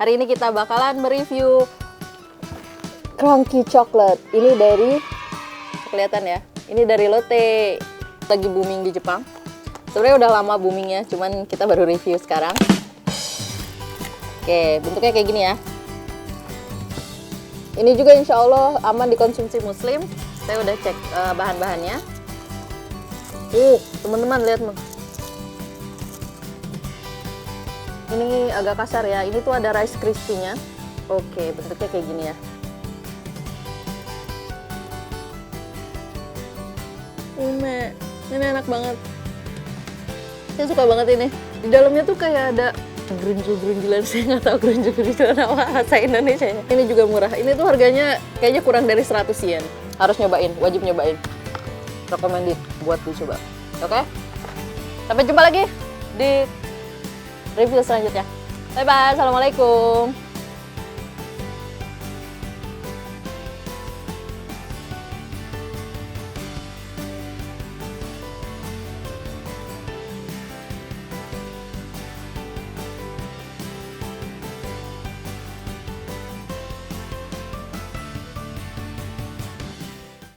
Hari ini kita bakalan mereview Crunchy Chocolate. Ini dari, kelihatan ya, ini dari Lotte. Lagi booming di Jepang. Sebenarnya udah lama boomingnya, cuman kita baru review sekarang. Oke, bentuknya kayak gini ya. Ini juga insya Allah aman dikonsumsi muslim. Saya udah cek bahan-bahannya. Teman-teman lihat nih. Ini agak kasar ya. Ini tuh ada Rice Krispies-nya. Oke, bentuknya kayak gini ya. Ini enak banget. Saya suka banget ini. Di dalamnya tuh kayak ada grunju-grunjulan. Saya nggak tahu grunju-grunjulan apa bahasa Indonesia. Ini juga murah. Ini tuh harganya kayaknya kurang dari 100 yen. Harus nyobain, wajib nyobain. Recommended buat dicoba. Oke? Sampai jumpa lagi di review selanjutnya. Bye bye, assalamualaikum.